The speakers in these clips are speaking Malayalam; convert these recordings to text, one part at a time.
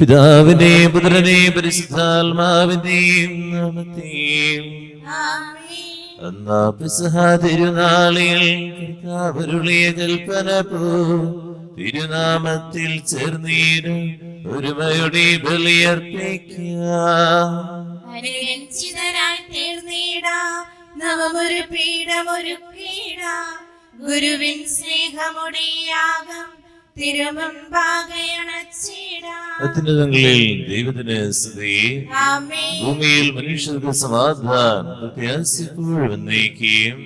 പിതാവിന്റെയും പുത്രന്റെയും പരിശുദ്ധാത്മാവിന്റെയും നാമത്തിൽ പെസഹ തിരുനാളിൽ കർത്താവരുളിയ കൽപ്പന പോ തിരുനാമത്തിൽ ചേർന്നീര് ഒരുമയുടെ ബലിയർപ്പിക്കുക. നവമൊരു പീഠമൊരുക്കീട ഗുരുവിൻ സ്നേഹമുടിയാകം അത്യുന്നതങ്ങളിൽ ദൈവത്തിന് സ്തുതി, ഭൂമിയിൽ മനുഷ്യർക്ക് സമാധാനം എന്നേക്കും.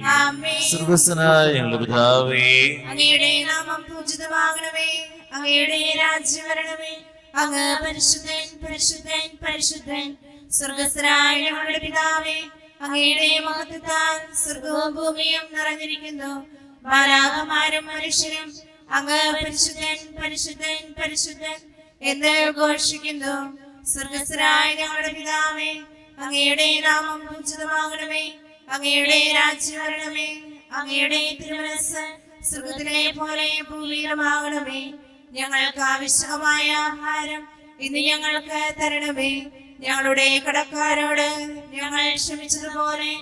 സർവ്വസ്വനായ ഞങ്ങളുടെ പിതാവേ, അങ്ങയുടെ നാമം പൂജിതമാകണമേ, അങ്ങയുടെ രാജ്യം വരണമേ, അങ്ങ് പരിശുദ്ധൻ പരിശുദ്ധൻ പരിശുദ്ധൻ. സ്വർഗ്ഗസ്ഥനായ ഞങ്ങളുടെ പിതാവേ, അങ്ങയുടെ മഹത്വത്താൽ സ്വർഗ്ഗവും ഭൂമിയും നിറഞ്ഞിരിക്കുന്നു. മാലാഖമാരും മനുഷ്യരും അങ്ങ് പരിശുദ്ധൻ പരിശുദ്ധൻ പരിശുദ്ധൻ എന്ന് ഘോഷിക്കുന്നു. സ്വർഗ്ഗസ്ഥനായ ഞങ്ങളുടെ പിതാവേ, അങ്ങയുടെ നാമം പൂജിതമാകണമേ, അങ്ങയുടെ രാജ്യം വരണമേ, അങ്ങയുടെ തിരുമനസ്സ് സ്വർഗ്ഗത്തിലെ പോലെ ഭൂമിയിലുമാകണമേ. ഞങ്ങൾക്ക് ആവശ്യമായ ആഹാരം ഇന്ന് ഞങ്ങൾക്ക് തരണമേ. ഞങ്ങളുടെ കടക്കാരോട് ഞങ്ങൾ ക്ഷമിച്ചതുപോലെ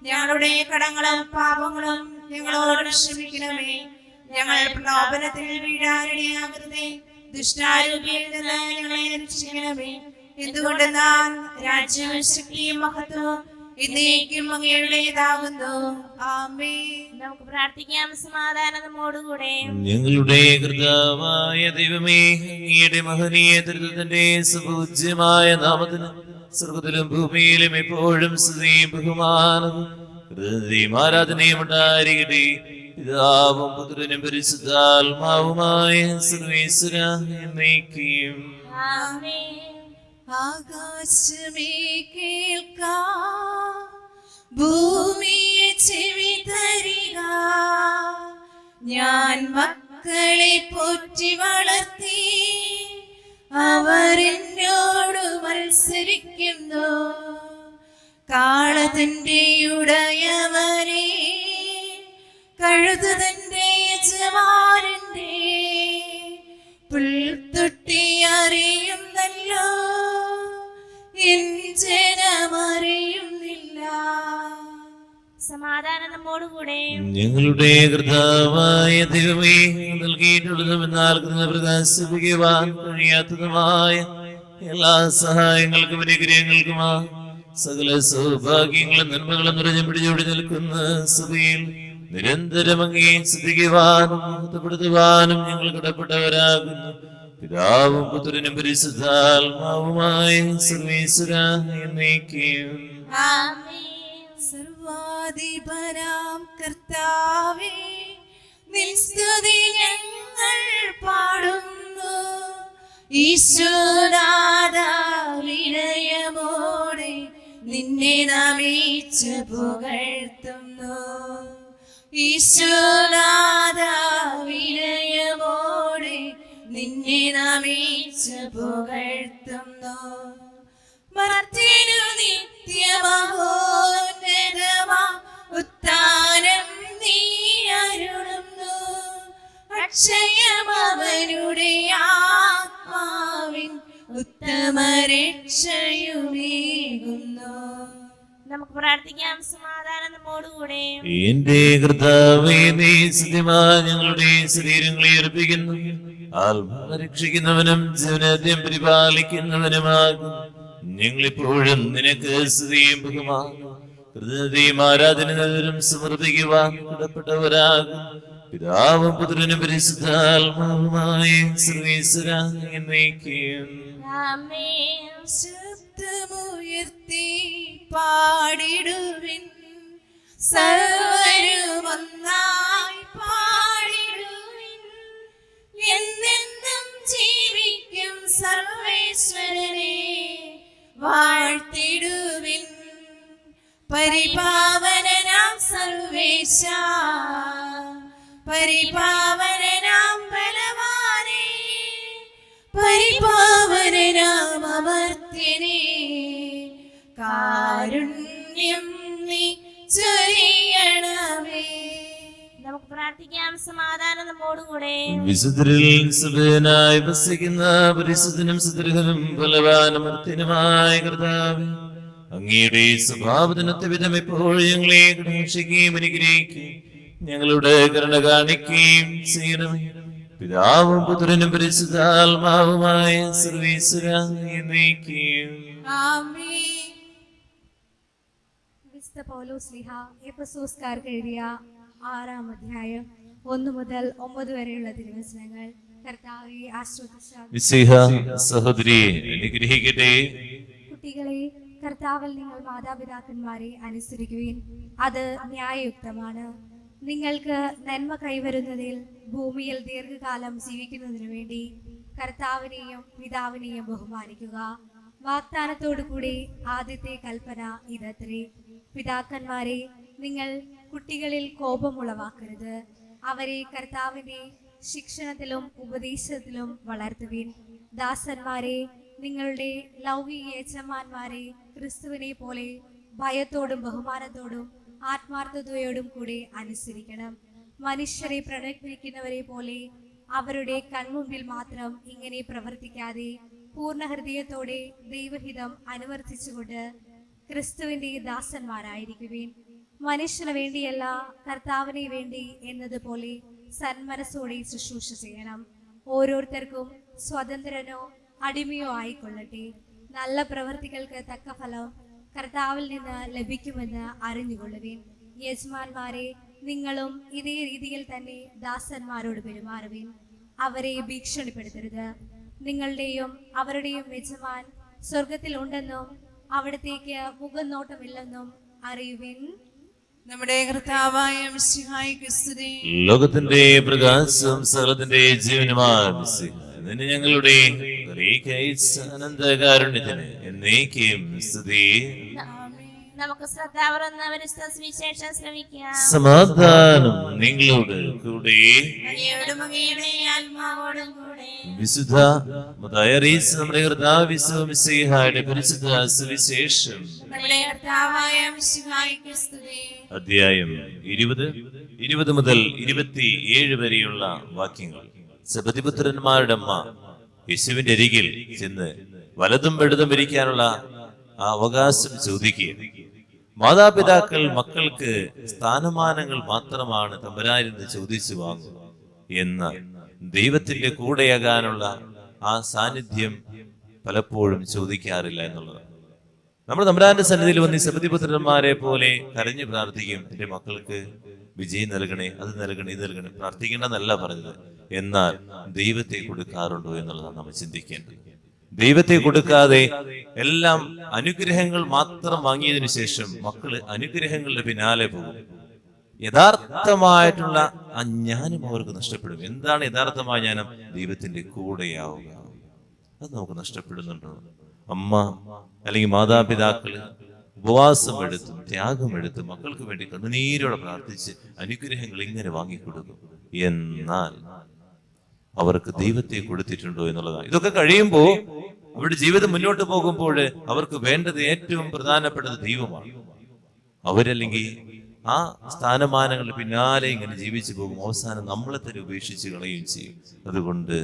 ഞങ്ങളുടെ കടങ്ങളും പാപങ്ങളും ഞങ്ങളോട് ക്ഷമിക്കണമേ. ഞങ്ങൾ പ്രലോഭനത്തിൽ വീഴാനിടയാകരുതേ, ദുഷ്ടാരൂപിയിൽ നിന്ന് ഞങ്ങളെ രക്ഷിക്കണമേ. എന്തുകൊണ്ടെന്നാൽ രാജ്യവും ശക്തിയും മഹത്വവും എന്നേക്കും അങ്ങയുടേതാകുന്നു. ആമേൻ. നമുക്ക് പ്രാർത്ഥിക്കാം. സമാധാനം നമ്മോടുകൂടെ. ഞങ്ങളുടെ കർത്താവായ ദൈവമേ, അങ്ങയുടെ മഹനീയ ദുരിതത്തിന്റെ സുപൂജ്യമായ നാമത്തിന് സ്വർഗ്ഗത്തിലും ഭൂമിയിലും എപ്പോഴും സ്തുതിയും ബഹുമാനവും ആരാധനയും ഉണ്ടായിരിക്കട്ടെ. പിതാവും പുത്രനും പരിശുദ്ധാത്മാവുമായ സർവേശ്വരാ എന്നേക്കും. ആകാശമേ കേൾക്കാം, ഭൂമിയെ ചെവി തരിക. ഞാൻ മക്കളെ പോറ്റി വളർത്തി, അവർ എന്നോട് മത്സരിക്കുന്നു. കാളതന്റെ ഉടയവരെ, കഴുതന്റെ യജമാനന്റെ പുൽത്തൊട്ടി അറിയുന്നല്ലോ, എൻ ജനമറിയുന്നില്ല. സമാധാനം നമ്മോടുകൂടെ. ഞങ്ങളുടെ കർത്താവായ ദൈവമേ, നൽകിയിട്ടുള്ളതും എന്നാൽ പ്രകാശിപ്പിക്കുവാൻ കഴിയാത്തതുമായ എല്ലാ സഹായങ്ങൾക്കും അനുഗ്രഹങ്ങൾക്കുമാ സകല സൗഭാഗ്യങ്ങളും നന്മകളും നിറഞ്ഞു പിടിച്ചോടി നിൽക്കുന്ന സഭയിൽ നിരന്തരം അങ്ങേ സ്തുതിക്കുവാനും മഹത്വപ്പെടുത്തുവാനും ഞങ്ങൾ കടപ്പെട്ടവരാകുന്നു. പിതാവും പുത്രനും പരിശുദ്ധാത്മാവുമായ സർവേശ്വരാ എന്നേക്കും. സർവാധിപനാം കർത്താവേ, നിൻ സ്തുതി ഞങ്ങൾ പാടുന്നു. ഈശോനാഥാ, വിനയമോടെ നിന്നെ നമിച്ച് പുകഴ്ത്തുന്നു. ഈശോനാഥാ, വിനയമോടെ നിന്നെ നമിച്ച് പുകഴ്ത്തുന്നു. മർത്യനു നിത്യമഹോന്നതമാ ഉത്താനം നീ അരുളുന്നു. അക്ഷയമവനുടെ ആത്മാവിൻ ഉത്തമ രക്ഷയുമേകുന്നു. നമുക്ക് പ്രാർത്ഥിക്കാം. സമാധാനം നമ്മോടുകൂടെ. എന്റെ കർത്താവേ, നീ സത്യമായി ഞങ്ങളുടെ ശരീരങ്ങളെ അർപ്പിക്കുന്നു. ആത്മാവിനെ രക്ഷിക്കുന്നവനും ജീവനാദ്യം പരിപാലിക്കുന്നവനുമാകും. ഞങ്ങളിപ്പോഴും നിനക്ക് സ്തുതിയും ബഹുമാനവും കൃതജ്ഞതയും ആരാധനയും സമർപ്പിക്കുവാൻ കടപ്പെട്ടവരാകും. പിതാവും പുത്രനും പരിശുദ്ധാത്മാവുമായ സർവേശ്വരാ എന്നേക്കും. ശബ്ദമുയർത്തി പാടിടുവിൻ, സർവരും ഒന്നായി പാടിടുവിൻ. എന്നെന്നും ജീവിക്കും സർവേശ്വരനെ വാഴ്ത്തിടുവിൻ. പരിപാവനനാം സർവേശ, പരിപാവനനാം ബലവാനേ, പരിപാവനനാം അമർത്യനേ, കാരുണ്യം നീ ചൊരിയണമേ. നമുക്ക് പ്രാർത്ഥിക്കാം. സമാധാനം നമ്മോടുകൂടെ. വിശുദ്ധരിൽ സുഖനായി വസിക്കുന്ന പരിശുദ്ധനും സുദൃഢനും ബലവാനമർത്തിനുമായ കർത്താവേ, അങ്ങയുടെ സ്വഭാവത്തിനൊത്ത വിധം എപ്പോഴും ഞങ്ങളെ കടാക്ഷിക്കുകയും അനുഗ്രഹിക്കുകയും ഞങ്ങളുടെ കരുണ കാണിക്കുകയും ചെയ്യണമേ. പിതാവും പുത്രനും പരിശുദ്ധാത്മാവുമായ സർവീശ്വരാ എന്നേക്കും. ആമേൻ. വിശുദ്ധ പൗലോസ് ശ്ലീഹ എഫെസോസ്കാർക്ക് എഴുതിയ 6-ാം അധ്യായം 1 മുതൽ 9 വരെയുള്ള തിരുവചനങ്ങൾ. കർത്താവെ ആശ്രയിച്ചാൽ മിശിഹ സഹോദരിയെ അനുഗ്രഹിക്കട്ടെ. കുട്ടികളെ, കർത്താവിൽ നിങ്ങൾ മാതാപിതാക്കന്മാരെ അനുസരിക്കുവിൻ, അത് ന്യായയുക്തമാണ്. നിങ്ങൾക്ക് നന്മ കൈവരുന്നതിൽ ഭൂമിയിൽ ദീർഘകാലം ജീവിക്കുന്നതിനു വേണ്ടി കർത്താവിനെയും പിതാവിനെയും ബഹുമാനിക്കുക. വാഗ്ദാനത്തോടു കൂടി ആദ്യത്തെ കൽപ്പന ഇതത്രേ: പിതാക്കന്മാരെ, നിങ്ങൾ കുട്ടികളിൽ കോപമുളവാക്കരുത്, അവരെ കർത്താവിന്റെ ശിക്ഷണത്തിലും ഉപദേശത്തിലും വളർത്തുവിൻ. ദാസന്മാരെ, നിങ്ങളുടെ ലൗകിക യജമാന്മാരെ ക്രിസ്തുവിനെ പോലെ ഭയത്തോടും ബഹുമാനത്തോടും ആത്മാർത്ഥതയോടും കൂടി അനുസരിക്കണം. മനുഷ്യരെ പ്രണയിപ്പിക്കുന്നവരെ പോലെ അവരുടെ കൺമുമ്പിൽ മാത്രം ഇങ്ങനെ പ്രവർത്തിക്കാതെ പൂർണ്ണ ഹൃദയത്തോടെ ദൈവഹിതം അനുവർത്തിച്ചുകൊണ്ട് ക്രിസ്തുവിന്റെ ദാസന്മാരായിരിക്കുവിൻ. മനുഷ്യന് വേണ്ടിയല്ല, കർത്താവിനെ വേണ്ടി എന്നതുപോലെ സന്മനസ്സോടെ ശുശ്രൂഷ ചെയ്യണം. ഓരോരുത്തർക്കും സ്വതന്ത്രനോ അടിമയോ ആയിക്കൊള്ളട്ടെ. നല്ല പ്രവൃത്തികൾക്ക് തക്ക ഫലം കർത്താവിൽ നിന്ന് ലഭിക്കുമെന്ന് അറിഞ്ഞുകൊള്ളുവിൻ. യജമാന്മാരെ, നിങ്ങളും ഇതേ രീതിയിൽ തന്നെ ദാസന്മാരോട് പെരുമാറുവിൻ. അവരെ ഭീഷണിപ്പെടുത്തരുത്. നിങ്ങളുടെയും അവരുടെയും യജമാൻ സ്വർഗത്തിൽ ഉണ്ടെന്നും അവിടത്തേക്ക് മുഖം നോട്ടമില്ലെന്നും അറിയുവിൻ. നമ്മുടെ കർത്താവായ മിശിഹായ്ക്ക് സ്തുതി. ലോകത്തിന്റെ പ്രകാശം സകലത്തിന്റെ ജീവനുമായ മിശിഹ, നിന്നെ ഞങ്ങളുടെ അനന്തകാരുണ്യത്തിന് എന്നേക്കും സ്തുതി. നമുക്ക് ശ്രദ്ധാപൂർവ്വം സുവിശേഷം ശ്രമിക്കാം. സമാധാനം നിങ്ങളോട് കൂടെ. അങ്ങയോടും അങ്ങയുടെ ആത്മാവോടും കൂടെ. വിശുദ്ധ മത്തായി അറിയിച്ച നമ്മുടെ കർത്താവ് മിശിഹായുടെ പരിശുദ്ധ സുവിശേഷം നമ്മുടെ കർത്താവായ മിശിഹായ്ക്ക് സ്തുതി. അധ്യായം 20 മുതൽ 27 വരെയുള്ള വാക്യങ്ങൾ. സബദിപുത്രന്മാരുടെ അമ്മ യേശുവിന്റെ അരികിൽ ചെന്ന് വലതും ഇടതും ഇരിക്കാനുള്ള ആ അവകാശം ചോദിക്കുക. മാതാപിതാക്കൾ മക്കൾക്ക് സ്ഥാനമാനങ്ങൾ മാത്രമാണ് തമ്പുരാനിൽ നിന്ന് ചോദിച്ചു വാങ്ങുക. എന്നാൽ ദൈവത്തിന്റെ കൂടെയാകാനുള്ള ആ സാന്നിധ്യം പലപ്പോഴും ചോദിക്കാറില്ല എന്നുള്ളതാണ്. നമ്മൾ തമ്പുരാന്റെ സന്നിധിയിൽ വന്ന് സബദിപുത്രന്മാരെ പോലെ കരഞ്ഞു പ്രാർത്ഥിക്കും, എന്റെ മക്കൾക്ക് വിജയം നൽകണേ, അത് നൽകണേ, ഇത് നൽകണേ. പ്രാർത്ഥിക്കണമെന്നല്ല പറഞ്ഞത്. എന്നാൽ ദൈവത്തെ കൊടുക്കാറുണ്ടോ എന്നുള്ളതാണ് നമ്മൾ ചിന്തിക്കേണ്ടത്. ദൈവത്തെ കൊടുക്കാതെ എല്ലാം അനുഗ്രഹങ്ങൾ മാത്രം വാങ്ങിയതിനു ശേഷം മക്കള് അനുഗ്രഹങ്ങളുടെ പിന്നാലെ പോകും. യഥാർത്ഥമായിട്ടുള്ള ആ ജ്ഞാനം അവർക്ക് നഷ്ടപ്പെടും. എന്താണ് യഥാർത്ഥമായ ജ്ഞാനം? ദൈവത്തിന്റെ കൂടെയാവുക. അത് നമുക്ക് നഷ്ടപ്പെടുന്നുണ്ടോ? അമ്മ അല്ലെങ്കിൽ മാതാപിതാക്കള് ഉപവാസം എടുത്തും ത്യാഗമെടുത്തും മക്കൾക്ക് വേണ്ടി കണ്ണുനീരോടെ പ്രാർത്ഥിച്ച് അനുഗ്രഹങ്ങൾ ഇങ്ങനെ വാങ്ങിക്കൊടുക്കും. എന്നാൽ അവർക്ക് ദൈവത്തെ കൊടുത്തിട്ടുണ്ടോ എന്നുള്ളതാണ്. ഇതൊക്കെ കഴിയുമ്പോ അവരുടെ ജീവിതം മുന്നോട്ട് പോകുമ്പോൾ അവർക്ക് വേണ്ടത് ഏറ്റവും പ്രധാനപ്പെട്ടത് ദൈവമാണ്. അവരല്ലെങ്കിൽ ആ സ്ഥാനമാനങ്ങളുടെ പിന്നാലെ ഇങ്ങനെ ജീവിച്ചു പോകും. അവസാനം നമ്മളെ തന്നെ ഉപേക്ഷിച്ച് കളയുകയും ചെയ്യും. അതുകൊണ്ട്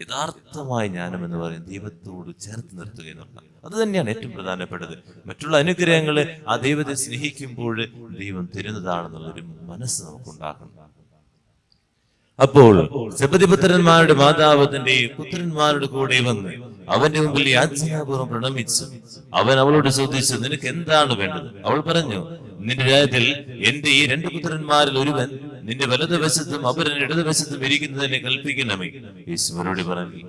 യഥാർത്ഥമായ ജ്ഞാനം എന്ന് പറയുന്നത് ദൈവത്തോട് ചേർത്ത് നിർത്തുക എന്നുള്ളതാണ്. അത് തന്നെയാണ് ഏറ്റവും പ്രധാനപ്പെട്ടത്. മറ്റുള്ള അനുഗ്രഹങ്ങൾ ആ ദൈവത്തെ സ്നേഹിക്കുമ്പോൾ ദൈവം തരുന്നതാണെന്നുള്ളൊരു മനസ്സ് നമുക്കുണ്ടാക്കണം. അപ്പോൾ സബദിപുത്രന്മാരുടെ മാതാവ് തന്റെ പുത്രന്മാരുടെ കൂടെ വന്ന് അവന്റെ മുമ്പിൽ യാചനാപൂർവ്വം പ്രണമിച്ചു. അവൻ അവളോട് ചോദിച്ചു, നിനക്ക് എന്താണ് വേണ്ടത്? അവൾ പറഞ്ഞു, നിന്റെ രാജ്യത്തിൽ എന്റെ ഈ 2 പുത്രന്മാരിൽ ഒരുവൻ നിന്റെ വലതുവശത്തും അപരൻ ഇടതുവശത്തും ഇരിക്കുന്നതിനെ കൽപ്പിക്കണമേ. യേശുവരോട് പറഞ്ഞു,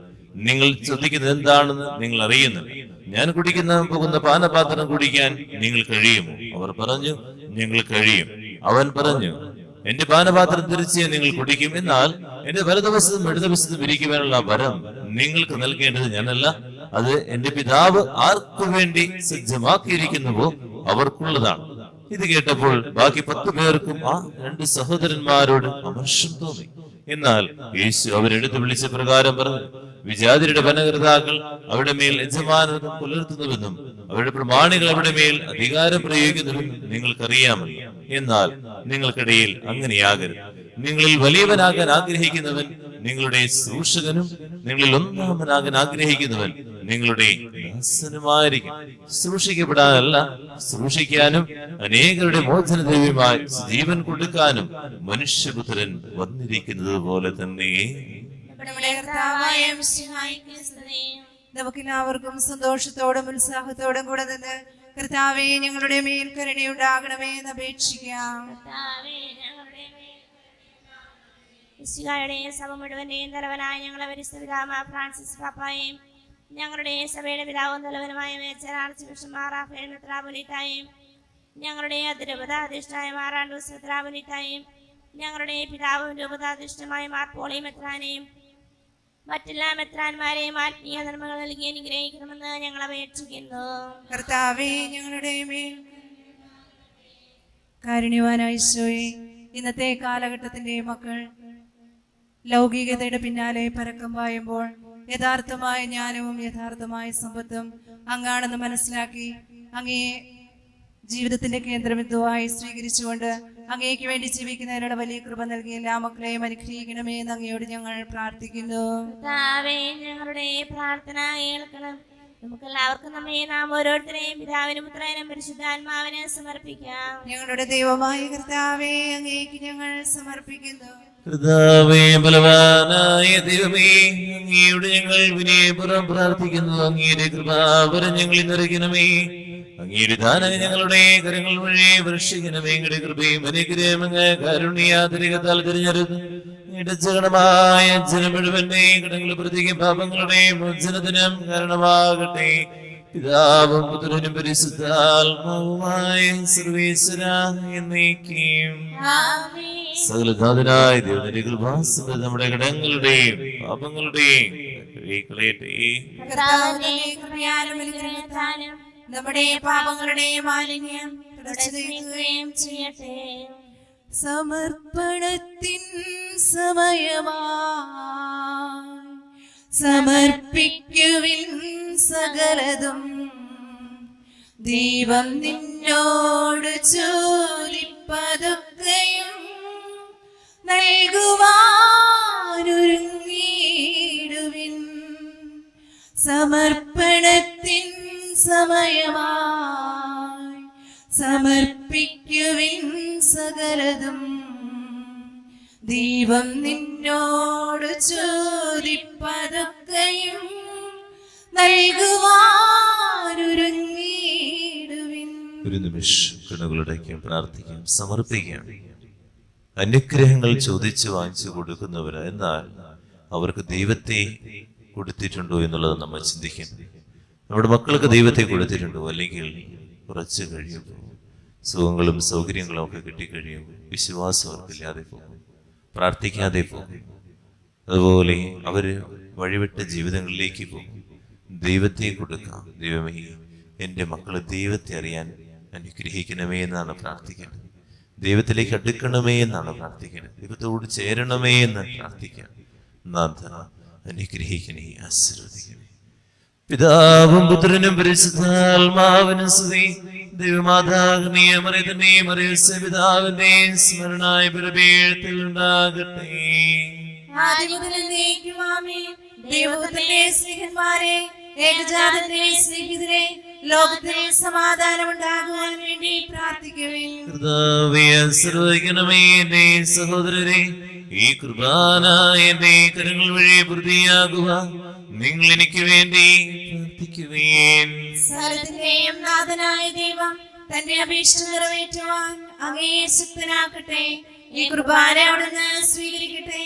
നിങ്ങൾ ചോദിക്കുന്നത് എന്താണെന്ന് നിങ്ങൾ അറിയുന്നില്ല. ഞാൻ കുടിക്കുന്ന പോകുന്ന പാനപാത്രം കുടിക്കാൻ നിങ്ങൾ കഴിയുമോ? അവർ പറഞ്ഞു, ഞങ്ങൾ കഴിയും. അവൻ പറഞ്ഞു, എന്റെ പാനപാത്രം തീർച്ചയായും നിങ്ങൾ കുടിക്കും. എന്നാൽ എന്റെ വലതുവശത്തും ഇടതുവശത്തും ഇരിക്കുവാനുള്ള വരം നിങ്ങൾക്ക് നൽകേണ്ടത് ഞാനല്ല, അത് എന്റെ പിതാവ് ആർക്കു വേണ്ടി സജ്ജമാക്കിയിരിക്കുന്നുവോ അവർക്കുള്ളതാണ്. ഇത് കേട്ടപ്പോൾ ബാക്കി 10 പേർക്കും ആ 2 സഹോദരന്മാരോട് അമർഷം തോന്നി. എന്നാൽ യേശു അവരെടുത്ത് വിളിച്ച പ്രകാരം പറഞ്ഞു, വിജാതിരുടെ ഭരണകർത്താക്കൾ അവരുടെ മേൽ യജമാനത്വം പുലർത്തുന്നുവെന്നും അവരുടെ പ്രമാണികൾ അവരുടെ മേൽ അധികാരം പ്രയോഗിക്കുന്നുവെന്നും നിങ്ങൾക്കറിയാമല്ലോ. എന്നാൽ നിങ്ങൾക്കിടയിൽ അങ്ങനെയാകരുത്. നിങ്ങളിൽ വലിയവനാകാൻ ആഗ്രഹിക്കുന്നവൻ നിങ്ങളുടെ ശുശ്രൂഷകനും, നിങ്ങളിൽ ഒന്നാമനാകാൻ ആഗ്രഹിക്കുന്നവൻ നിങ്ങളുടെ ദാസനുമായിരിക്കും. ശുശ്രൂഷിക്കപ്പെടാനല്ല, ശുശ്രൂഷിക്കാനും അനേകരുടെ മോചനദ്രവ്യമായി ജീവൻ കൊടുക്കാനും മനുഷ്യപുത്രൻ വന്നിരിക്കുന്നത് പോലെ തന്നെ. നമ്മുടെ കർത്താവായ മിശിഹായ്ക്ക് സ്തുതി. നമുക്കെല്ലാവർക്കും സന്തോഷത്തോടും ഉത്സാഹത്തോടും കൂടെ നിന്ന് കർത്താവേ ഞങ്ങളുടെ മേൽ കരുണയുണ്ടാകണമേ എന്ന് അപേക്ഷിക്കാം. കർത്താവേ, ഞങ്ങളുടെ മേൽ മിശിഹായുടെ സഭ മുഴുവന്റെയും തലവനായ ഞങ്ങളെ പരിശുദ്ധ പിതാമഹ ഫ്രാൻസിസ് പാപ്പായെയും ഞങ്ങളുടെ സഭയുടെ പിതാവും തലവനുമായ major arch bishop Mar Raphael മെത്രാപ്പൊലീത്തായെയും ഞങ്ങളുടെ അതിരൂപതാധിഷ്ഠായ മാറാണ്ടൂസ് മെത്രാപ്പൊലീത്തായെയും ഞങ്ങളുടെ പിതാവും രൂപതാധിഷ്ഠമായ മാർ പോളി മെത്രാനെയും മറ്റെല്ലാ മെത്രാന്മാരെയും ആത്മീയ നന്മകൾ നൽകി അനുഗ്രഹിക്കണമെന്ന് ഞങ്ങൾ അപേക്ഷിക്കുന്നു. കർത്താവേ ഞങ്ങളുടെ മേൽ കാരുണ്യവാനായ ഈശോയെ, ഇന്നത്തെ കാലഘട്ടത്തിന്റെ മക്കൾ ലൗകികതയുടെ പിന്നാലെ പരക്കം പായുമ്പോൾ യഥാർത്ഥമായ ജ്ഞാനവും യഥാർത്ഥമായ സമ്പത്തും അങ്ങാണെന്ന് മനസ്സിലാക്കി അങ്ങേ ജീവിതത്തിന്റെ കേന്ദ്രബിന്ദുവായി സ്വീകരിച്ചുകൊണ്ട് അങ്ങേക്ക് വേണ്ടി ജീവിക്കുന്നതിനുള്ള വലിയ കൃപ നൽകി എല്ലാ മക്കളെയും അനുഗ്രഹിക്കണമേ എന്ന് അങ്ങയോട് ഞങ്ങൾ പ്രാർത്ഥിക്കുന്നു. കർത്താവേ, ഞങ്ങളുടെ പ്രാർത്ഥന കേൾക്കണം. നമുക്കെല്ലാവർക്കും നാം ഓരോരുത്തരെയും പിതാവിനും പുത്രനും പരിശുദ്ധാത്മാവിനെ സമർപ്പിക്കാം. ഞങ്ങളുടെ ദൈവമായ കർത്താവേ, അങ്ങേക്ക് ഞങ്ങൾ സമർപ്പിക്കുന്നു. കർത്താവേ, ബലവാനായ ദൈവമേ, അങ്ങയുടെ ഞങ്ങൾ വിനയപുറം പ്രാർത്ഥിക്കുന്നു. അങ്ങയുടെ കൃപാവരം ഞങ്ങളിൽ നിറയ്ക്കണമേ. അങ്ങയുടെ ദാനം ഞങ്ങളുടെ കരങ്ങൾ വഴി വർഷിക്കണമേ. അങ്ങയുടെ കൃപയും അനുഗ്രഹം അങ്ങ് കാരുണ്യാതിരികത്താൽ തിരഞ്ഞെടുത്തു ഇടച്ചകണമായ ജനം മുഴുവന്റെ കടങ്ങൾ പ്രതിക്കും പാപങ്ങളുടെ മോചനത്തിനും കാരണമാകട്ടെ. പിതാവും പുത്രനും പരിശുദ്ധാത്മാവുമായ സർവേശ്വര എന്നേക്കും. സകലനാഥനായ ദൈവത്തിന്റെ കൃപാസനത്തിൽ നമ്മുടെ കടങ്ങളുടെയും പാപങ്ങളുടെയും കളയട്ടെ. കർത്താവിന്റെ കൃപയാലും അനുഗ്രഹത്താലും നമ്മുടെ പാപങ്ങളുടെ മാലിന്യം തുടച്ചുനീക്കുകയും ചെയ്യട്ടെ. സമർപ്പണത്തിൻ സമയമായി സമർപ്പിക്കുവിൻ സകലതും, ദൈവം നിന്നോട് ചോദിപ്പതൊക്കെയും നൽകുവാനൊരുങ്ങിടുവിൻ. സമർപ്പണത്തിൻ സമയമായി സമർപ്പിക്കുവിൻ സകലതും, ദൈവം നിന്നോട് ചോദിപ്പതൊക്കെയും നൽകുവാനൊരുങ്ങിടുവിൻ. ഒരു നിമിഷം കണ്ണുകളുടേക്കും പ്രാർത്ഥിക്കാം, സമർപ്പിക്കാം. അനുഗ്രഹങ്ങൾ ചോദിച്ചു വാങ്ങിച്ചു കൊടുക്കുന്നവര്, എന്നാൽ അവർക്ക് ദൈവത്തെ കൊടുത്തിട്ടുണ്ടോ എന്നുള്ളത് നമ്മൾ ചിന്തിക്കണം. നമ്മുടെ മക്കൾക്ക് ദൈവത്തെ കൊടുത്തിട്ടുണ്ടോ? അല്ലെങ്കിൽ കുറച്ച് കഴിയുമ്പോൾ സുഖങ്ങളും സൗകര്യങ്ങളും ഒക്കെ കിട്ടിക്കഴിയുമ്പോൾ വിശ്വാസം അവർക്കില്ലാതെ പോകും, പ്രാർത്ഥിക്കാതെ പോകും. അതുപോലെ അവര് വഴിവിട്ട ജീവിതങ്ങളിലേക്ക് പോകും. ദൈവത്തെ കൊടുക്കാം. ദൈവമേ, എൻ്റെ മക്കളെ ദൈവത്തെ അറിയാൻ അനുഗ്രഹിക്കണമേ എന്നാണ് പ്രാർത്ഥിക്കുന്നത്. ദൈവത്തിലേക്ക് അടുക്കണമേ എന്നാണ് പ്രാർത്ഥിക്കുന്നത്. ദൈവത്തോട് ചേരണമേ എന്ന് പ്രാർത്ഥിക്കാം. നാഥ അനുഗ്രഹിക്കണേ, ആശീർവദിക്കണേ. പിതാവും പുത്രനും പരിശുദ്ധാത്മാവിനും സ്തുതി. പിതാവിന്റെ സ്മരണായ ബലിപീഠത്തിൽ ഉണ്ടാകട്ടെ. ദൈവത്തിന്റെ സ്നേഹന്മാരെ, ഏകജാതന്റെ സ്നേഹിതരെ, ലോകത്തിൽ സമാധാനം ഉണ്ടാകുവാൻ വേണ്ടി പ്രാർത്ഥിക്കുവിൻ. കർത്താവേ, ആശീർവദിക്കണമേ എന്റെ സഹോദരരെ. ഈ കുർബാന എന്റെ കരങ്ങൾ വഴി പൂർത്തിയാകുക. നിങ്ങൾ എനിക്ക് വേണ്ടി പ്രാർത്ഥിക്കുവേൻ. സകലത്തിന്റെയും നാഥനായ ദൈവം തന്റെ അപേക്ഷ നിറവേറ്റുവാൻ അങ്ങയെ ശക്തനാക്കട്ടെ. ഈ കുർബാന അവിടുന്ന് സ്വീകരിക്കട്ടെ.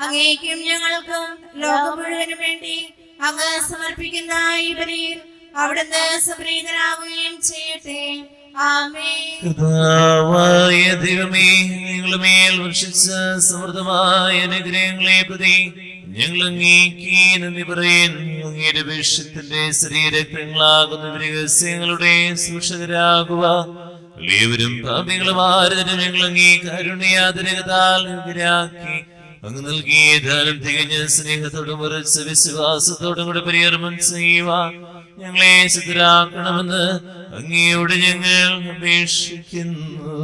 അങ്ങേക്കും ഞങ്ങൾക്കും ലോകം മുഴുവനും വേണ്ടി അങ്ങ് സമർപ്പിക്കുന്ന ഈ ബലിയിൽ അവിടുന്ന് സംപ്രീതനാകുകയും ചെയ്യട്ടെ. ആമേൻ. കർത്താവായ ദൈവമേ, ഞങ്ങളുടെ മേൽ വർഷിച്ച സമൃദ്ധമായ അനുഗ്രഹങ്ങളെ പ്രതി ഞങ്ങൾ അങ്ങേക്ക് നന്ദി പറയുന്നു. അങ്ങയുടെ വിഷത്തിന്റെ ശരീരങ്ങളാകുന്ന രഹസ്യങ്ങളുടെ സൂക്ഷകരാകുക. എല്ലാവരും പാപികളും ആരാധന ഞങ്ങൾ അങ്ങേ കാരുണ്യാതിരകത്താൽ യോഗ്യരാക്കി. അങ്ങ് നൽകിയ ദാനം തികഞ്ഞ സ്നേഹത്തോടും ഉറച്ച വിശ്വാസത്തോടും കൂടെ പരികർമ്മം ചെയ്യുവാൻ ഞങ്ങളെ സിദ്ധരാക്കണമെന്ന് അങ്ങയോട് ഞങ്ങൾ അപേക്ഷിക്കുന്നു.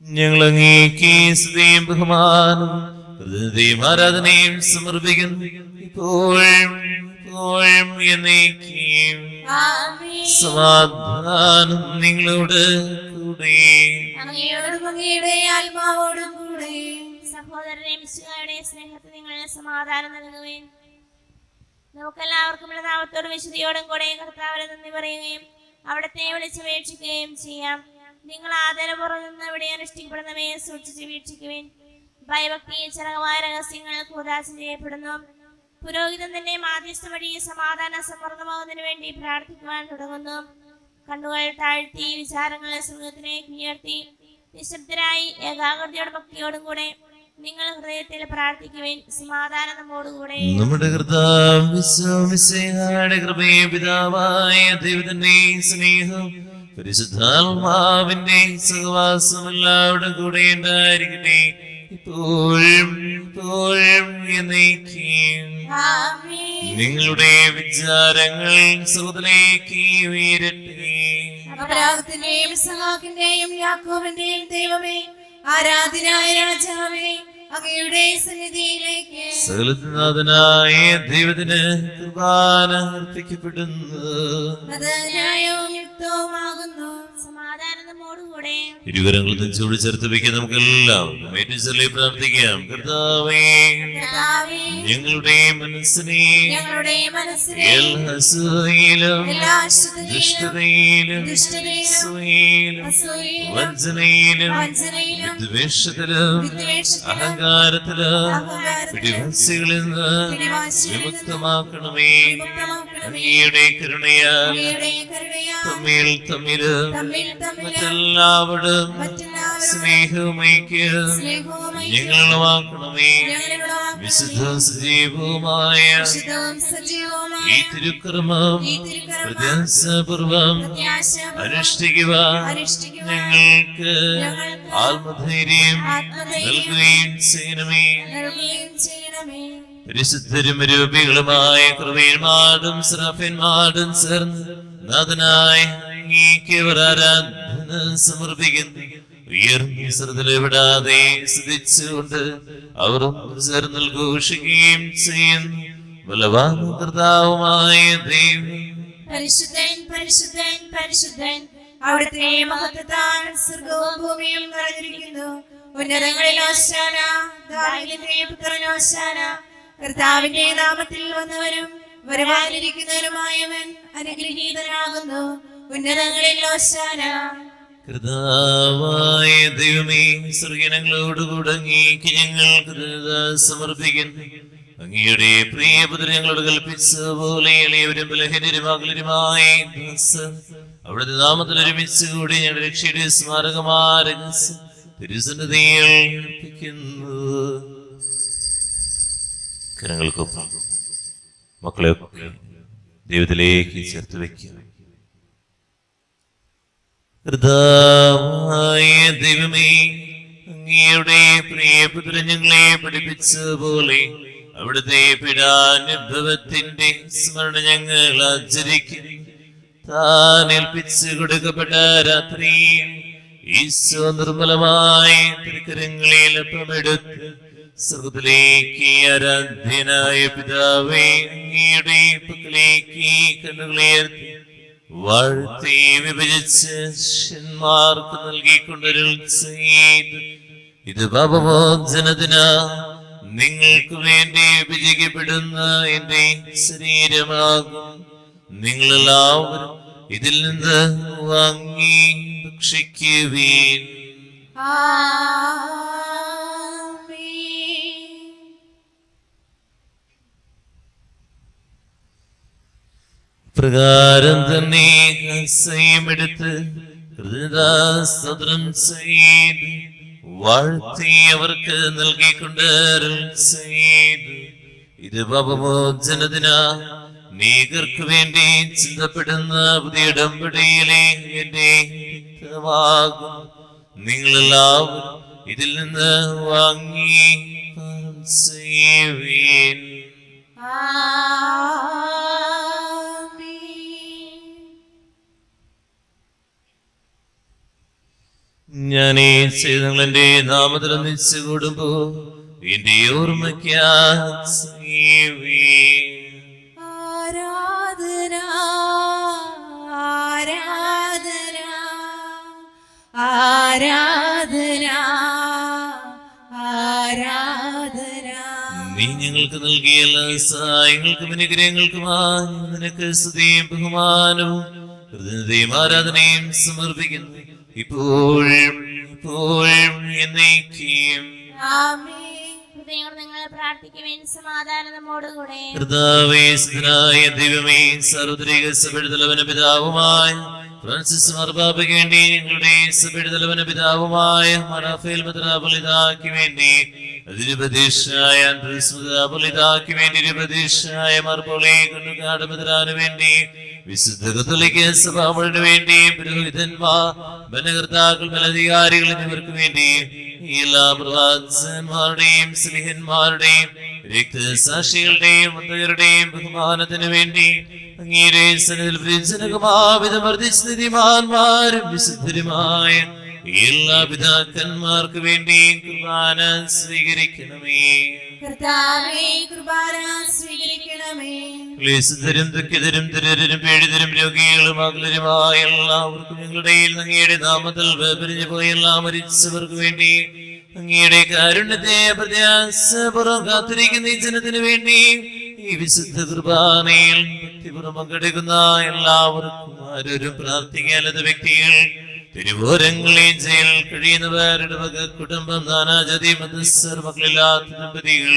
ഞങ്ങൾ അങ്ങേക്ക് സ്തുതിയും ബഹുമാനം കൃതജ്ഞതയും ആരാധനയും സമർപ്പിക്കുന്നു ഇപ്പോഴും എപ്പോഴും എന്നേക്കും. സമാധാനം നിങ്ങളോട് കൂടെ. അങ്ങയോടും അങ്ങയുടെ ആത്മാവോടും കൂടെ. സഹോദരനെ മിശിഹായുടെ സ്നേഹത്തിൽ നിങ്ങൾ സമാധാനം നൽകുകയും നമുക്കെല്ലാവർക്കും നാമത്തോടും വിശുദ്ധിയോടും കൂടെ കർത്താവിനെ നന്ദി പറയുകയും അവിടത്തെ വിളിച്ചപേക്ഷിക്കുകയും ചെയ്യാം. നിങ്ങൾ ആദരപൂർവ്വം നിന്ന് ഇവിടെ അനുഷ്ഠിക്കപ്പെടുന്നവയെ സൂക്ഷിച്ച് വീക്ഷിക്കുവിൻ. ഭയഭക്തി ചരകമായ രഹസ്യങ്ങൾ കൂദാശ ചെയ്യപ്പെടുന്നു. പുരോഹിതൻ തന്നെ മാധ്യസ്ഥ വഴി സമാധാന സമ്മർദ്ദമാകുന്നതിന് വേണ്ടി പ്രാർത്ഥിക്കുവാൻ തുടങ്ങുന്നു. കണ്ണുകൾ താഴ്ത്തി വിചാരങ്ങൾ സ്വർഗത്തിലേക്ക് ഉയർത്തി നിശബ്ദരായി ഏകാഗ്രതയോടും ഭക്തിയോടും കൂടെ നിങ്ങൾ ഹൃദയത്തിൽ പ്രാർത്ഥിക്കുവിൻ. സമാധാനം നമ്മോടുകൂടെ. നമ്മുടെ കർത്താവിന്റെ കൃപയും പിതാവായ ദൈവത്തിന്റെ സ്നേഹം പരിശുദ്ധാത്മാവിന്റെ സഹവാസം എല്ലാവരുടെ കൂടെ ഉണ്ടായിരിക്കട്ടെ ഇപ്പോഴും എപ്പോഴും എന്നേക്കും. നിങ്ങളുടെ വിചാരങ്ങൾ സ്വർഗ്ഗത്തിലേക്ക് ഉയരട്ടെ. അബ്രാഹത്തിന്റെയും ഇസ്ഹാക്കിന്റെയും യാക്കോബിന്റെയും ദൈവമേ, ആരാധനായ രാജാവേ, അങ്ങയുടെ സന്നിധിയിലേക്ക് സകലനാഥനായ ദൈവത്തിന് കുർബാന അർപ്പിക്കപ്പെടുന്നു. അത് ന്യായവും യുക്തവുമാകുന്നു. സമാധാനം നമ്മോടുകൂടെ. ഇരുകരങ്ങൾ നെഞ്ചോട് ചേർത്ത് വയ്ക്കാൻ നമുക്കെല്ലാം ഏറ്റവും പ്രാർത്ഥിക്കാം. കർത്താവേ, ഞങ്ങളുടെ മനസ്സിനെ എല്ലാ അസൂയയിലും ദുഷ്ടതയിലും വഞ്ചനയിലും ദ്വേഷത്തിലും അഹങ്കാരത്തിലും പിടിവാസികളിൽ നിന്ന് വിമുക്തമാക്കണമേ. അങ്ങയുടെ കരുണയാൽ തമ്മിൽ മറ്റെല്ലാവരും സ്നേഹവുമേക്ക് ഞങ്ങൾ ഉളവാക്കണമേ. വിശുദ്ധ സജീവവുമായ ഈ തിരുക്രമം പ്രത്യാശപൂർവം അനുഷ്ഠിക്കുവാൻ ഞങ്ങൾക്ക് ആത്മധൈര്യം നൽകുകയും ചെയ്യണമേ. പരിശുദ്ധരും രൂപികളുമായ കൃപന്മാരും ശ്രഫന്മാരും ചേർന്ന് നാഥനായ അങ്ങേക്ക് ആരാധന സമർപ്പിക്കുന്നു. ഉയർന്ന ശ്രദ്ധയിൽപ്പെടാതെ സ്തുതിച്ചുകൊണ്ട് അവർ ചേർന്ന് ഘോഷിക്കുകയും ചെയ്യുന്നു. ബലവാനും കർത്താവുമായ ദൈവം പരിശുദ്ധൻ പരിശുദ്ധൻ പരിശുദ്ധൻ, അവിടുത്തെ മഹത്വത്താൽ സ്വർഗവും ഭൂമിയും നിറഞ്ഞിരിക്കുന്നു. ഉന്നതങ്ങളിൽ ഓശാന, ദാവീദിന്റെ പുത്രൻ ഓശാന. കർത്താവിന്റെ നാമത്തിൽ വന്നവരും വരുവാനിരിക്കുന്നവരുമായവൻ അനുഗ്രഹീതനാകുന്നു. ഉന്നതങ്ങളിൽ ഓശാന. കർത്താവായ ദൈവമേ, സ്വർഗീയങ്ങളോടുകൂടെ അങ്ങേക്ക് ഞങ്ങൾ കൃതജ്ഞത സമർപ്പിക്കുന്നു. അങ്ങയുടെ പ്രിയപുത്രൻ ഞങ്ങളോട് കൽപ്പിച്ച പോലെ എളിയവരും ബലഹീനരും അകലരുമായ അവിടുത്തെ നാമത്തിൽ ഒരുമിച്ച് കൂടി ഞങ്ങളുടെ രക്ഷയുടെ സ്മാരകമായ തിരുസന്നിധിയിൽ അർപ്പിക്കുന്നു. കരങ്ങൾക്കൊപ്പം മക്കളെ ദൈവത്തിലേക്ക് ചേർത്ത് വയ്ക്കുക. കർത്താവായ ദൈവമേ, അങ്ങയുടെ പ്രിയപുത്രൻ ഞങ്ങളെ പഠിപ്പിച്ച പോലെ അവിടുത്തെ പീഡാനുഭവത്തിന്റെ സ്മരണ ഞങ്ങൾ ആചരിക്കുന്നു. താൻ ഏൽപ്പിച്ചു കൊടുക്കപ്പെട്ട രാത്രിയിൽ ഈശോ നിർമ്മലമായ തിരുക്കരങ്ങളിൽ അപ്പമെടുത്ത് സ്വർഗ്ഗത്തിലേക്ക് ആരാധ്യനായ പിതാവേ, അങ്ങയുടെ പക്കലേക്ക് കണ്ണുകളുയർത്തി വാഴ്ത്തി വിഭജിച്ച് ശിഷ്യന്മാർക്ക് നൽകിക്കൊണ്ടൊരു ചെയ്തു. ഇത് പാപമോചനത്തിനാ നിങ്ങൾക്ക് വേണ്ടി വിഭജിക്കപ്പെടുന്ന എന്റെ ശരീരമാകും. നിങ്ങളെല്ലാവരും ഇതിൽ നിന്ന് വാങ്ങി ഭക്ഷിക്കുവീൻ. പ്രകാരം തന്നെ കസയുമെടുത്ത് ഹൃദയസ്തോത്രം ചെയ്ത് വാഴ്ത്തി അവർക്ക് നൽകിക്കൊണ്ട് ചെയ്തു. ഇത് പാപമോചനത്തിനാ നീകർക്ക് വേണ്ടി ചിന്തപ്പെടുന്ന പുതിയ ഉടമ്പടിയിലെ എന്റെ രക്തമാകും. നിങ്ങളെല്ലാവരും ഇതിൽ നിന്ന് വാങ്ങി ചെയ്യുവീൻ. ഞാൻ ഈ ചെയ്തങ്ങൾ എന്റെ നാമത്തിൽ ഒന്നിച്ചു കൂടുമ്പോ എന്റെ ഓർമ്മയ്ക്കായി ആരാധന ആരാധന ആരാധന ആരാധന. നീ ഞങ്ങൾക്ക് നൽകിയ എല്ലാ സഹായങ്ങൾക്കും അനുഗ്രഹങ്ങൾക്കുമായി നിനക്ക് സ്തുതിയും ബഹുമാനവും കൃതജ്ഞതയും ആരാധനയും സമർപ്പിക്കുന്നു ഇപ്പോഴും ഇപ്പോഴും എന്നേക്കും. ആമേൻ. ഹൃദയങ്ങൾ നിങ്ങൾ പ്രാർത്ഥിക്കുവാൻ സമാധാനം നമ്മോടുകൂടെ. കർത്താവേ, സ്തുതനായ ദൈവമേ, സാർവത്രിക സഭയുടെ തലവന പിതാവുമായ ഫ്രാൻസിസ് മാർപ്പാപ്പയ്ക്ക് വേണ്ടി ഞങ്ങളുടെ സഭയുടെ തലവന പിതാവുമായ മറാഫേൽ മെത്രാപ്പൊലീത്തായ്ക്ക് വേണ്ടി അതിരുപദേശായ മെത്രാപ്പൊലീത്തായ്ക്ക് വേണ്ടി ഇരുപദേശായ മാർപ്പോളെ കണ്ണുകാട് മെത്രാന് വേണ്ടി വിശുദ്ധ കത്തോലിക്ക സഭ മുഴുവന് വേണ്ടി പുരോഹിതന്മാർ ഭരണകർത്താക്കൾ മേലധികാരികൾ എന്നിവർക്ക് വേണ്ടി എല്ലാ പ്രവാചകന്മാരുടെയും സ്ലിഹന്മാരുടെയും രക്തസാക്ഷികളുടെയും മുത്തകരുടെയും ബഹുമാനത്തിന് വേണ്ടി അങ്ങയുടെ സന്നിധിയിൽ പ്രിയജനകമാവിധം വർദ്ധിച്ച നീതിമാന്മാരും വിശുദ്ധരുമായ എല്ലാ പിതാക്കന്മാർക്ക് വേണ്ടി കുർബാന സ്വീകരിക്കണമേ. കർത്താവേ, കുർബാന സ്വീകരിക്കണമേ. ക്ലേശിതരും ദുഃഖിതരും ദരിദ്രരും പീഡിതരും രോഗികളും അകലരുമായ എല്ലാവർക്കും ഞങ്ങളുടെ അങ്ങയുടെ നാമത്തിൽ വേർപിരിഞ്ഞു പോയ എല്ലാ മരിച്ചവർക്ക് വേണ്ടി അങ്ങയുടെ കാരുണ്യത്തെ പ്രത്യാശപൂർവ്വം കാത്തിരിക്കുന്ന ഈ ജനത്തിനു വേണ്ടി ഈ വിശുദ്ധ കുർബാനയിൽ ഭക്തിപൂർവ്വം പങ്കെടുക്കുന്ന എല്ലാവർക്കും ആരോരും പ്രാർത്ഥിക്കാത്ത വ്യക്തികൾ, തിരുവോരങ്ങളിൽ ജയിൽ കഴിയുന്നവരുടെ വക കുടുംബം, നാനാജാതി മതസ്ഥർ, മക്കളില്ലാത്ത ദമ്പതികൾ,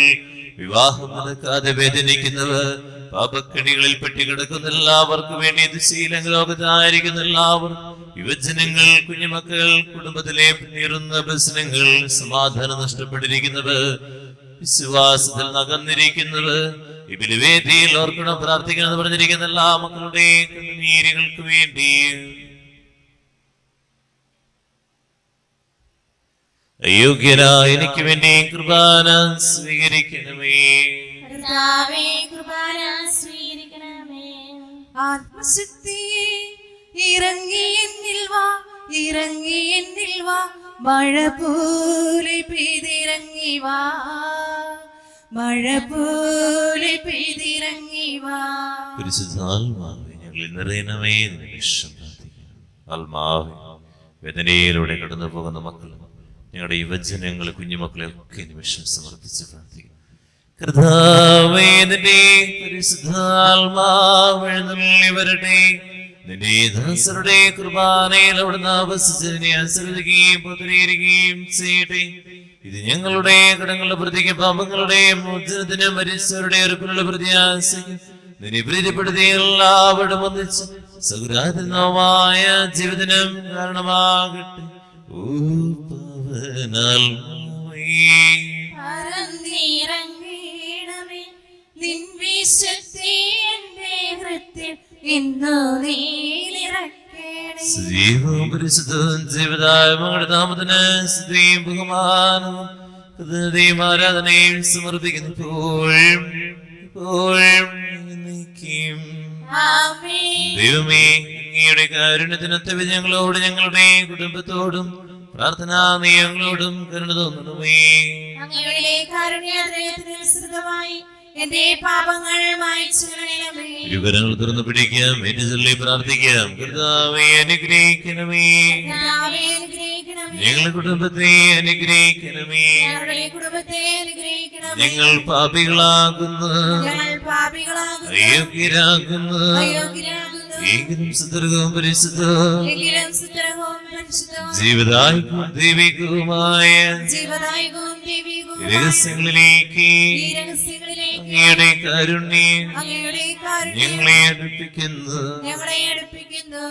വിവാഹം നടക്കാതെ വേദനിക്കുന്നവർ, പാപക്കണികളിൽ പെട്ടിക്കിടക്കുന്ന എല്ലാവർക്കും വേണ്ടി ദുശീലം ലോകത്തായിരിക്കുന്ന എല്ലാവർക്കും, യുവജനങ്ങൾ, കുഞ്ഞുമക്കൾ, കുടുംബത്തിലെ നീറുന്ന പ്രശ്നങ്ങൾ, സമാധാനം നഷ്ടപ്പെട്ടിരിക്കുന്നവർ, വിശ്വാസത്തിൽ നകന്നിരിക്കുന്നവർ, ഈ ബലിവേദിയിൽ ഓർക്കണം പ്രാർത്ഥിക്കണം പറഞ്ഞിരിക്കുന്ന എല്ലാ മക്കളുടെ കണ്ണുനീരുകൾക്ക് വേണ്ടി അയോഗ്യനായ എനിക്ക് വേണ്ടി കുർബാന സ്വീകരിക്കണമേ. കർത്താവേ, കുർബാന സ്വീകരിക്കണമേ. ആത്മശക്തിയെ ഇറങ്ങി എന്നിൽ വാ, ഇറങ്ങി എന്നിൽ വാ, മഴ പോലെ പെയ്തിറങ്ങി വാ, മഴ പോലെ പെയ്തിറങ്ങി വാ. പരിശുദ്ധാത്മാവേ, ഞങ്ങളിൽ നിറയണമേ. നിമിഷം പ്രാർത്ഥിക്കാം. ആത്മാവേ, വേദനയിലൂടെ കടന്നു പോകുന്ന മക്കളും ഞങ്ങളുടെ യുവജനങ്ങളെ, കുഞ്ഞുമക്കളെ ഒക്കെ നിമിഷം സമർപ്പിച്ച് പ്രാർത്ഥിക്കും. കർത്താവേ, നിന്റെ പരിശുദ്ധാത്മാവ് എഴുന്നള്ളി വരട്ടെ. നിന്റെ ദാസരുടെ കുർബാനയിൽ അവിടുന്ന് ആവസിച്ചതിനെ അനുസരിക്കുകയും പുതുകരിക്കുകയും ചെയ്യട്ടെ. ഇത് ഞങ്ങളുടെ കടങ്ങളുടെ പ്രതിക്ക്, പാപങ്ങളുടെ മോചനത്തിന്, മരിച്ചവരുടെ ഉറപ്പിനുള്ള പ്രത്യാശയ്ക്ക് നിന്നെ പ്രീതിപ്പെടുത്തി എല്ലാവരും ഒന്നിച്ച് സൗരാധനമായ ജീവിതനം കാരണമാകട്ടെ. ഓ പറന്നിറങ്ങിയിടമേ നിൻ വിശുദ്ധി എന്റെ ഹൃദയം ഇന്നു നീലിറക്കേണമേ. സജീവവും പരിശുദ്ധവും ജീവദായ മകളുടെ നാമത്തിന് സ്തുതിയും ബഹുമാനവും കൃതജ്ഞതയും ആരാധനയും സമർപ്പിക്കുന്നു ഇപ്പോഴും ഇപ്പോഴും എന്നേക്കും. ആമേൻ. ദൈവമേ, അങ്ങയുടെ കാരുണ്യത്തിനൊത്ത ഞങ്ങളോട് ഞങ്ങളുടെ കുടുംബത്തോടും പ്രാർത്ഥനാ നിയമങ്ങളോടും കരുണ തോന്നണമേ. അങ്ങയുടെ കാരുണ്യാദ്രയത്തിന് വിസ്തൃതമായി എന്റെ പാപങ്ങൾ മായ്ച്ചു കളയണമേ. ഇരുകരങ്ങൾ തുറന്നു പിടിക്കാം, ഏറ്റുചൊല്ലി പ്രാർത്ഥിക്കാം. കർത്താവേ, അനുഗ്രഹിക്കണമേ. കർത്താവേ, അനുഗ്രഹിക്കണമേ. ഞങ്ങളുടെ കുടുംബത്തെ അനുഗ്രഹിക്കണമേ. ഞങ്ങളുടെ കുടുംബത്തെ അനുഗ്രഹിക്കണമേ. ഞങ്ങൾ പാപികളാകുന്നു, ഞങ്ങൾ പാപികളാകുന്നു, അയോഗ്യരാകുന്നു. അയോഗ്യരാകുന്നു. എങ്കിലും സുദീർഘവും പരിശുദ്ധവും എങ്കിലും സുഗ്രഹവും പരിശുദ്ധവും ജീവദായകവും ദൈവികവുമായ ജീവദായകവും ദൈവികവും രഹസ്യങ്ങളിലേക്ക് ഈ രഹസ്യങ്ങളിലേക്ക് അങ്ങയുടെ കാരുണ്യം അങ്ങയുടെ കാരുണ്യം ഞങ്ങളെ അടുപ്പിക്കുന്നു. ഞങ്ങളെ അടുപ്പിക്കുന്നു.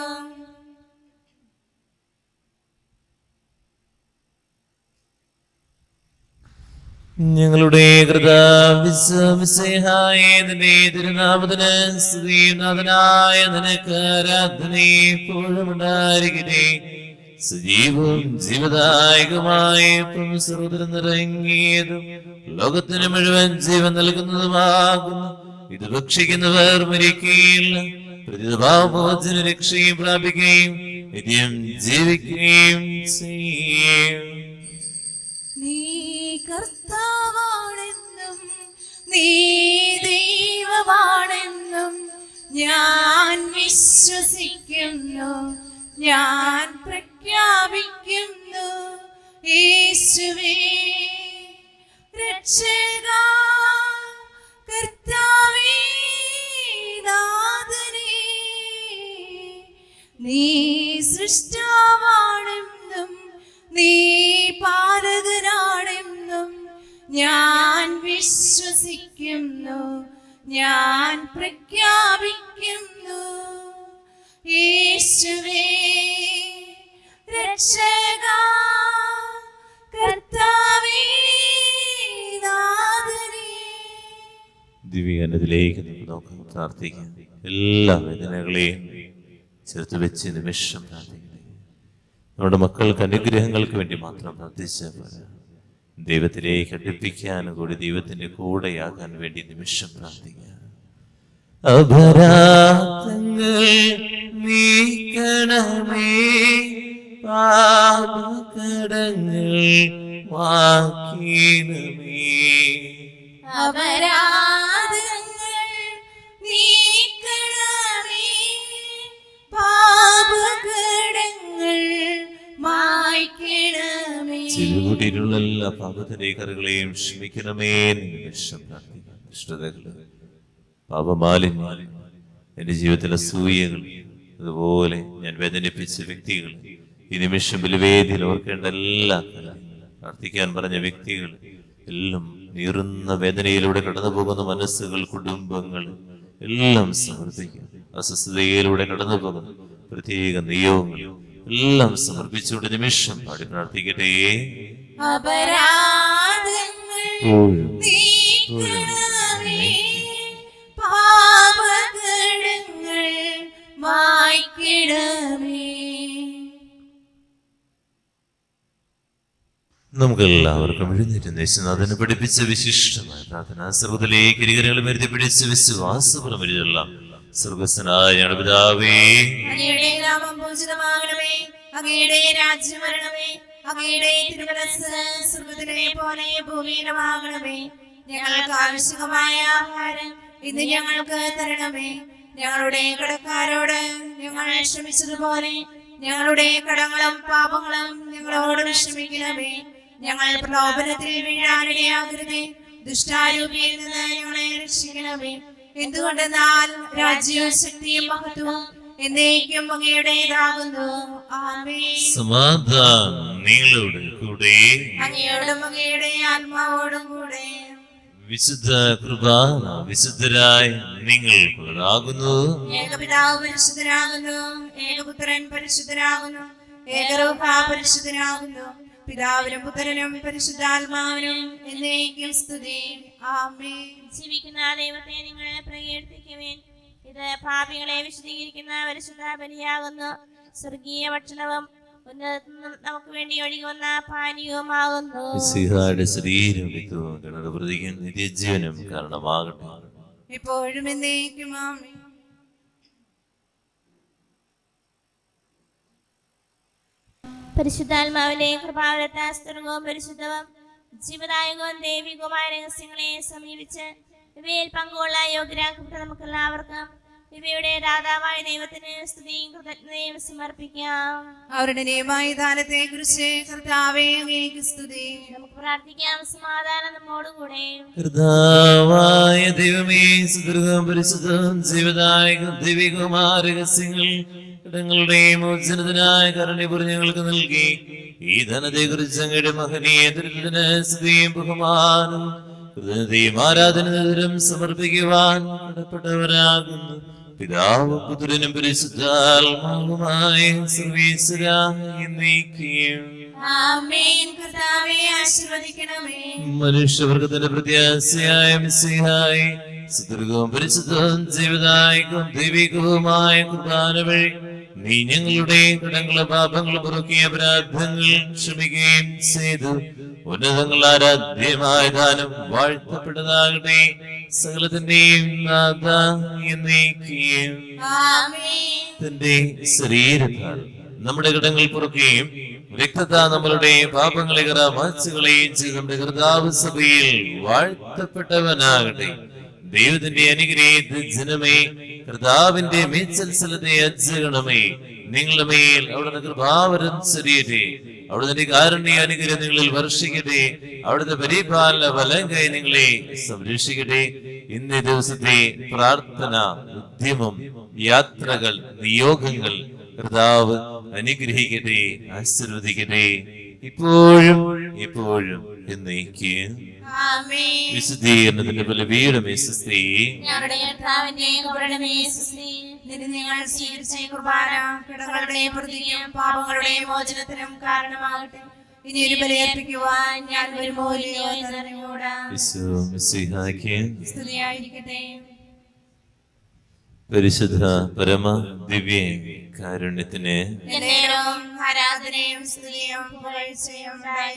ഞങ്ങളുടെ കൃതാവിശ്വസിഹായ നിന്റെ തിരുനാമത്തിന് സ്തുതിയും നാഥനായ നിനക്ക് ആരാധന എപ്പോഴും ഉണ്ടായിരിക്കട്ടെ. സജീവവും ജീവദായകമായ സർവ്വതരം നിറങ്ങിയതും ലോകത്തിന് മുഴുവൻ ജീവൻ നൽകുന്നതുമാകുന്നു. ഇത് ഭക്ഷിക്കുന്നവർ മരിക്കുകയില്ല, പ്രതിഭാവമോചന രക്ഷയും പ്രാപിക്കുകയും നിത്യം ജീവിക്കുകയും ചെയ്യും. നീ കർത്താവാണെന്നും നീ ദൈവമാണെന്നും ഞാൻ വിശ്വസിക്കുന്നു, ഞാൻ പ്രഖ്യാപിക്കുന്നു. യേശുവേ രക്ഷകാ, കർത്താവേ നാഥനേ, നീ സൃഷ്ടാവാണെന്നും നീ പാലകനാണെന്നും ഞാൻ വിശ്വസിക്കുന്നു, ഞാൻ പ്രഖ്യാപിക്കുന്നു. യേശുവേ രക്ഷകാ, കർത്താവേ നാഥനേ. ദിവ്യഗന്ധത്തിലേക്ക് നമുക്ക് പ്രാർത്ഥിക്കാം. എല്ലാ വേദനകളെയും ചേർത്ത് വെച്ച് നിമിഷം പ്രാർത്ഥിക്കണേ. നമ്മുടെ മക്കൾക്ക് അനുഗ്രഹങ്ങൾക്ക് വേണ്ടി മാത്രം പ്രാർത്ഥിച്ചാൽ പോലെ ദൈവത്തിലേക്ക് അടുപ്പിക്കാൻ കൂടി ദൈവത്തിന്റെ കൂടെയാകാൻ വേണ്ടി നിമിഷം പ്രാർത്ഥിക്കുക. അപരാധങ്ങൾ നീക്കണമേ, പാപകടങ്ങൾ മാക്കണമേ. അപരാധങ്ങൾ നീക്കണമേ, പാപകടങ്ങൾ മായ്ക്കണമേ. ചെറുകുട്ടിയിലുള്ള എല്ലാ പാപത്തിന്റെ കറുകളെയും ക്ഷമിക്കണമേ. നിമിഷം പ്രാർത്ഥിക്കാം. ഇഷ്ടതകള്, പാപമാലിന്യം, എന്റെ ജീവിതത്തിലെ അസൂയകൾ, അതുപോലെ ഞാൻ വേദനിപ്പിച്ച വ്യക്തികൾ, ഈ നിമിഷം ബലിവേദിയിൽ ഓർക്കേണ്ട എല്ലാ പ്രാർത്ഥിക്കാൻ പറഞ്ഞ വ്യക്തികൾ എല്ലാം നീറുന്ന വേദനയിലൂടെ കടന്നു പോകുന്ന മനസ്സുകൾ, കുടുംബങ്ങൾ എല്ലാം സമർപ്പിക്കുക. അസ്വസ്ഥതയിലൂടെ കടന്നു പോകുന്ന പ്രത്യേക നിയോഗങ്ങൾ എല്ലാം സമർപ്പിച്ചുകൊണ്ട് നിമിഷം പാടി പ്രാർത്ഥിക്കട്ടെ. അപരാധങ്ങൾ നീക്കണമേ, പാപകടങ്ങൾ മായ്ക്കണമേ. നമുക്ക് എല്ലാവർക്കും എഴുന്നേറ്റ് യേശുനാഥനെ പഠിപ്പിച്ച വിശിഷ്ടമായ പ്രാർത്ഥന സർവ്വത്തിലേക്ക് ഇരുകരങ്ങളും എഴുതി പിടിച്ച് വിശ്വാസപരമരിച്ചുള്ള സ്വർഗസ്വനായ ഞങ്ങളുടെ പിതാവേ, അങ്ങയുടെ നാമം പൂജിതമാകണമേ, അങ്ങയുടെ രാജ്യം വരണമേ, അങ്ങയുടെ തിരുമനസ്സ് സ്വർഗ്ഗത്തിലെ പോലെ ഭൂമിയിലുമാകണമേ. ഞങ്ങൾക്ക് ആവശ്യമായ ആഹാരം ഇന്ന് ഞങ്ങൾക്ക് തരണമേ. ഞങ്ങളുടെ കടക്കാരോട് ഞങ്ങൾ ക്ഷമിച്ചതുപോലെ ഞങ്ങളുടെ കടങ്ങളും പാപങ്ങളും ഞങ്ങളോട് ക്ഷമിക്കണമേ. ഞങ്ങൾ പ്രലോഭനത്തിൽ വീഴാനിടയാകരുതേ, ദുഷ്ടാരൂപിയിൽ നിന്ന് ഞങ്ങളെ രക്ഷിക്കണമേ. എന്തുകൊണ്ടെന്നാൽ രാജ്യവും ശക്തിയും മഹത്വവും എന്നേക്കും അങ്ങയുടേതാകുന്നു. ആമേൻ. സമാധാനം നിങ്ങളുടെ കൂടെ. അങ്ങയോടും അങ്ങയുടെ ആത്മാവോടും കൂടെ. വിശുദ്ധ കുർബാന വിശുദ്ധരായ നിങ്ങൾക്കുള്ളതാകുന്നു. ഏകപിതാവ് പരിശുദ്ധനാകുന്നു, ഏകപുത്രൻ പരിശുദ്ധനാകുന്നു, ഏകരൂഹ പരിശുദ്ധനാകുന്നു. പിതാവിനും പുത്രനും പരിശുദ്ധാത്മാവിനും എന്നേക്കും സ്തുതി. ആമേൻ. ജീവിക്കുന്ന ദൈവത്തെ നിങ്ങൾ പ്രകീർത്തിക്കുവിൻ. ഇത് പാപികളെ വിശദീകരിക്കുന്ന പരിശുദ്ധ ബലിയാകുന്നു. സ്വർഗീയ ഭക്ഷണവും ഉന്നതത്തിൽ നിന്നും നമുക്ക് വേണ്ടി ഒഴുകി വന്ന പാനീയവുമാകുന്നു. മിശിഹായുടെ ശരീരം രക്തവും കിണറ് പ്രതിക്കും നിത്യജീവനും കാരണമാകട്ടെ. ഇപ്പോഴും എന്നേക്കും ആമേൻ. പരിശുദ്ധാത്മാവിലെ കൃപാവരത്ത സ്തുർഗവും പരിശുദ്ധവും ജീവദായകവും ദൈവികവുമായ രഹസ്യങ്ങളെ സമീപിച്ച് ഇവയിൽ പങ്കുകൊള്ള യോഗ്യരാക്കപ്പെട്ട നമുക്കെല്ലാവർക്കും ഇവയുടെ ദാതാവായ ദൈവത്തിന് സ്തുതിയും കൃതജ്ഞതയും സമർപ്പിക്കാം. അവരുടെ നിയമായ ദാനത്തെ കുറിച്ച് കർത്താവേ അങ്ങേക്ക് സ്തുതി. നമുക്ക് പ്രാർത്ഥിക്കാം. സമാധാനം നമ്മോടുകൂടെ. കർത്താവായ ദൈവമേ, സുദൃഢവും പരിശുദ്ധവും ജീവദായകവും ദൈവികവുമായ രഹസ്യങ്ങൾ ഇടങ്ങളുടെ മോചനത്തിനായ കരുണ ഞങ്ങൾക്ക് നൽകി ഈ ധനത്തെ കുറിച്ച് അങ്ങയുടെ മഹനീയ ദുരിതത്തിന് സ്തുതിയും ബഹുമാനം കൃതജ്ഞതയും ആരാധനയും സമർപ്പിക്കുവാൻ കടപ്പെട്ടവരാകുന്നു. പിതാവും പുത്രനും പരിശുദ്ധാത്മാവുമായ സർവീശ്വരായ എന്നേക്കും ആമേൻ. കർത്താവേ ആശീർവദിക്കണമേ. മനുഷ്യവർഗത്തിന്റെ പ്രത്യാശയായ മിശിഹായി സുദീർഘവും പരിശുദ്ധവും ജീവദായകവും ദൈവികവുമായ കുർബാന വഴി നീ ഞങ്ങളുടെ കടങ്ങളും പാപങ്ങളും പൊറുക്കിയ അപരാധങ്ങൾ ക്ഷമിക്കുകയും ചെയ്തു. ഉന്നതങ്ങൾ ആരാധ്യമായ ദാനം വാഴ്ത്തപ്പെട്ടതാകട്ടെ. സകലത്തിന്റെയും നാഥാ എന്നേക്കും ആമേൻ. തന്റെ ശരീരത്താൽ നമ്മുടെ കടങ്ങൾ പൊറുക്കുകയും രക്തത്താ നമ്മളുടെ പാപങ്ങളെ മാച്ചുകളെയും ചെയ്ത് നമ്മുടെ കർത്താവ് സഭയിൽ വാഴ്ത്തപ്പെട്ടവനാകട്ടെ. ദൈവത്തിന്റെ അനുഗ്രഹിത ജനമേ, കർത്താവിന്റെ മേച്ചൽസലത്തെ അജ്ജഗണമേ, നിങ്ങളുടെ മേൽ അവിടുത്തെ കൃപാവരം ചൊരിയട്ടെ. അവിടുത്തെ കാരുണ്യ അനുഗ്രഹം നിങ്ങളിൽ വർഷിക്കട്ടെ. അവിടുത്തെ പരിപാലന വലം കൈ നിങ്ങളെ സംരക്ഷിക്കട്ടെ. ഇന്നേ ദിവസത്തെ പ്രാർത്ഥന, ഉദ്യമം, യാത്രകൾ, നിയോഗങ്ങൾ കർത്താവ് അനുഗ്രഹിക്കട്ടെ, ആശീർവദിക്കട്ടെ, ഇപ്പോഴും എപ്പോഴും എന്നേക്കും. വിശുദ്ധീകരണത്തിന്റെ ബലപീഠമേ സ്വസ്തി. ഞങ്ങളുടെ കർത്താവിന്റെ കൃപയുടെ സ്വസ്തി. നിങ്ങൾ സ്വീകരിച്ച കുർബാന പിഴകളുടെ പ്രതിയും പാപങ്ങളുടെ മോചനത്തിനും കാരണമാകട്ടെ. ഇനി ഒരു ബലിയർപ്പിക്കുവാൻ ഞാൻ വരുമോ ഇല്ലയോ എന്നറിഞ്ഞൂടാ. സ്തുതിയായിരിക്കട്ടെ. പരിശുദ്ധ പരമ ദിവ്യ കാരുണ്യത്തിന് എന്നേരവും ആരാധനയും സ്തുതിയും പുകഴ്ചയും ഉണ്ടായിരിക്കട്ടെ.